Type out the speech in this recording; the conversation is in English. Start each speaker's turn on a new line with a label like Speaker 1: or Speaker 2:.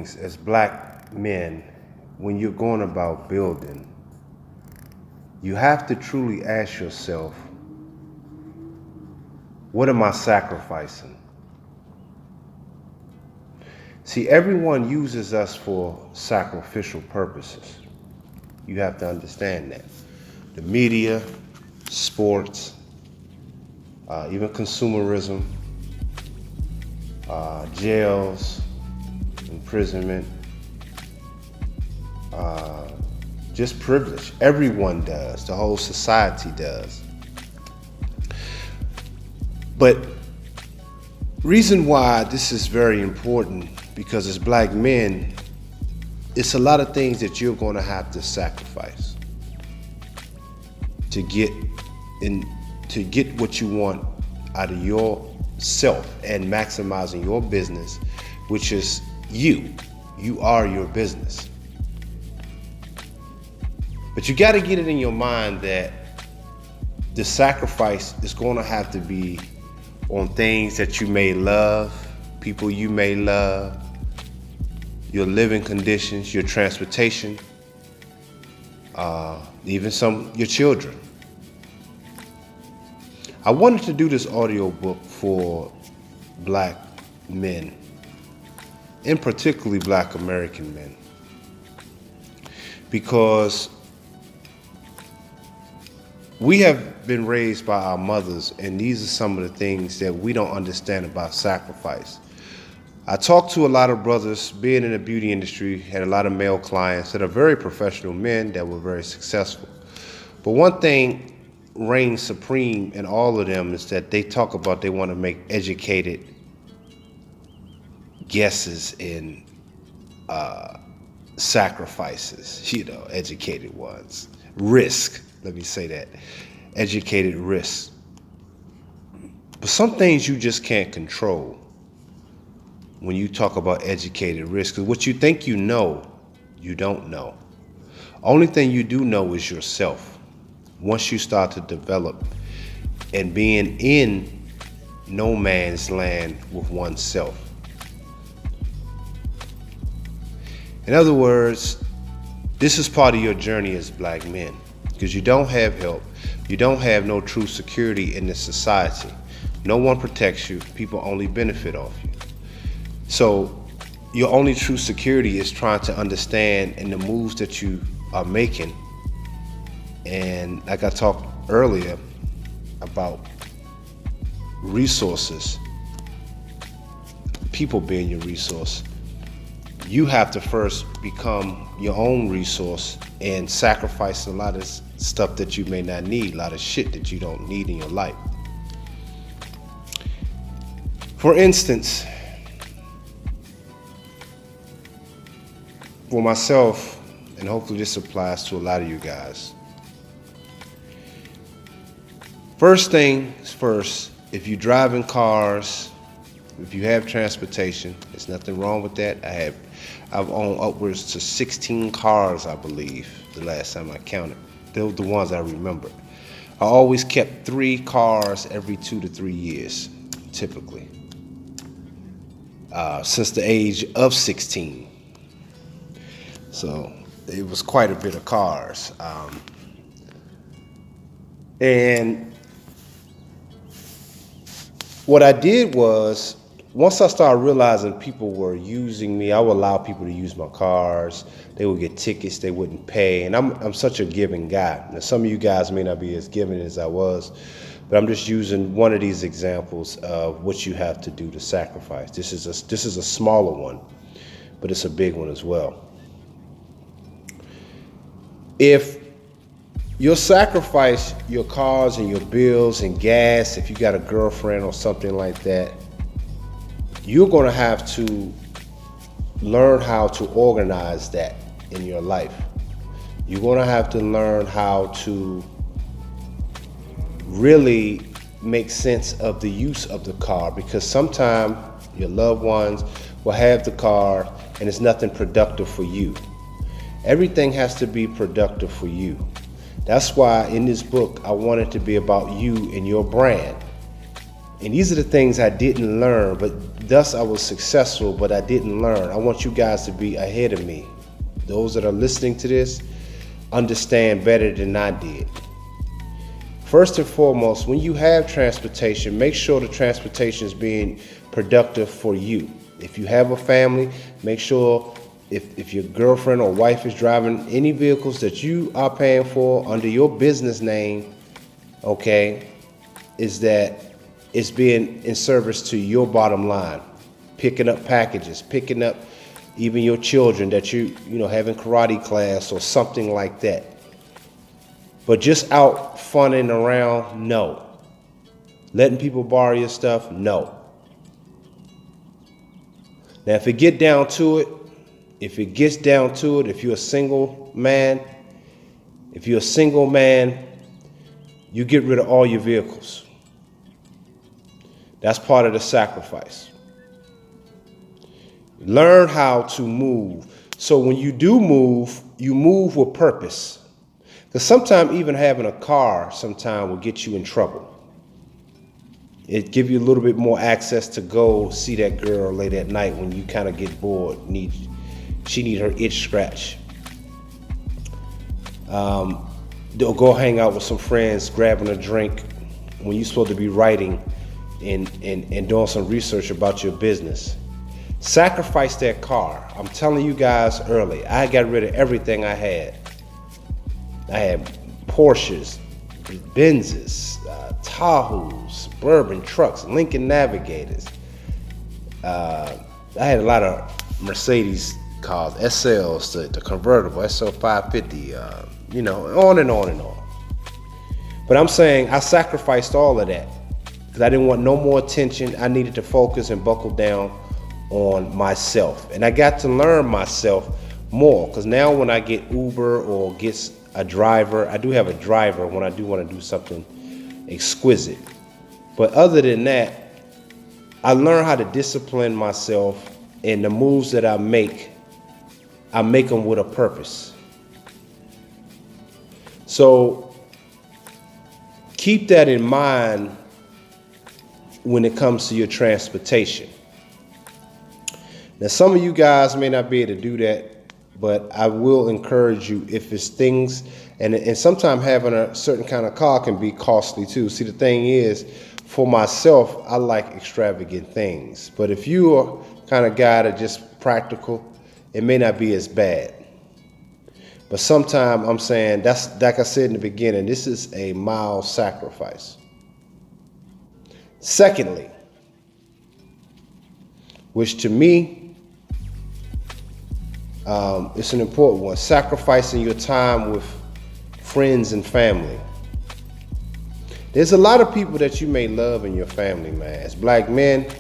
Speaker 1: things as black men when you're going about building. You have to truly ask yourself, what am I sacrificing? See, everyone uses us for sacrificial purposes. You have to understand that. The media, sports, even consumerism, jails, imprisonment, just privilege. Everyone does. The whole society does. But reason why this is very important, because as black men, it's a lot of things that you're going to have to sacrifice to get what you want out of yourself and maximizing your business, which is you. You are your business. But you got to get it in your mind that the sacrifice is going to have to be on things that you may love, people you may love, your living conditions, your transportation, even your children. I wanted to do this audiobook for black men, and particularly black American men, because we have been raised by our mothers, and these are some of the things that we don't understand about sacrifice. I talked to a lot of brothers, being in the beauty industry, had a lot of male clients that are very professional men that were very successful. But one thing reigns supreme in all of them is that they talk about they want to make educated guesses in sacrifices, educated ones. Risk, let me say that. Educated risk. But some things you just can't control when you talk about educated risk, because what you think you know, you don't know. Only thing you do know is yourself. Once you start to develop and being in no man's land with oneself. In other words, this is part of your journey as black men, because you don't have help. You don't have no true security in this society. No one protects you. People only benefit off you. So your only true security is trying to understand in the moves that you are making. And like I talked earlier about resources, people being your resource, you have to first become your own resource and sacrifice a lot of stuff that you may not need, a lot of shit that you don't need in your life. For instance, for myself, and hopefully this applies to a lot of you guys. First things first, if you're driving cars, if you have transportation, there's nothing wrong with that. I've owned upwards to 16 cars, I believe, the last time I counted. They were the ones I remember. I always kept 3 cars every 2 to 3 years, typically, since the age of 16. So it was quite a bit of cars. And what I did was, once I started realizing people were using me, I would allow people to use my cars. They would get tickets they wouldn't pay. And I'm such a giving guy. Now, some of you guys may not be as giving as I was, but I'm just using one of these examples of what you have to do to sacrifice. This is a smaller one, but it's a big one as well. If you'll sacrifice your cars and your bills and gas, if you got a girlfriend or something like that, you're going to have to learn how to organize that in your life. You're going to have to learn how to really make sense of the use of the car, because sometimes your loved ones will have the car and it's nothing productive for you. Everything has to be productive for you. That's why in this book, I want it to be about you and your brand. And these are the things I didn't learn, but Thus, I was successful, but I didn't learn. I want you guys to be ahead of me. Those that are listening to this understand better than I did. First and foremost, when you have transportation, make sure the transportation is being productive for you. If you have a family, make sure if your girlfriend or wife is driving any vehicles that you are paying for under your business name, okay, is that it's being in service to your bottom line. Picking up packages, picking up even your children that you having karate class or something like that. But just out funning around, no. Letting people borrow your stuff, no. Now, if it gets down to it, if you're a single man, you get rid of all your vehicles. That's part of the sacrifice. Learn how to move. So when you do move, you move with purpose. Because sometimes even having a car will get you in trouble. It give you a little bit more access to go see that girl late at night when you kind of get bored. She need her itch scratch. They'll go hang out with some friends, grabbing a drink when you're supposed to be writing and doing some research about your business. Sacrifice that car. I'm telling you guys early, I got rid of everything I had. I had Porsches, Benzes, Tahoes, Suburban trucks, Lincoln Navigators. I had a lot of Mercedes cars, SLs, the convertible, SL 550, on and on and on. But I'm saying I sacrificed all of that because I didn't want no more attention. I needed to focus and buckle down on myself. And I got to learn myself more because now when I get Uber or get a driver, I do have a driver when I do want to do something exquisite. But other than that, I learned how to discipline myself, and the moves that I make them with a purpose. So keep that in mind when it comes to your transportation. Now, some of you guys may not be able to do that, but I will encourage you if it's things, and sometimes having a certain kind of car can be costly too. See, the thing is, for myself, I like extravagant things. But if you are kind of guy that just practical, it may not be as bad. But sometimes I'm saying, that's like I said in the beginning, this is a mild sacrifice. Secondly, which to me, it's an important one, sacrificing your time with friends and family. There's a lot of people that you may love in your family, man. As black men,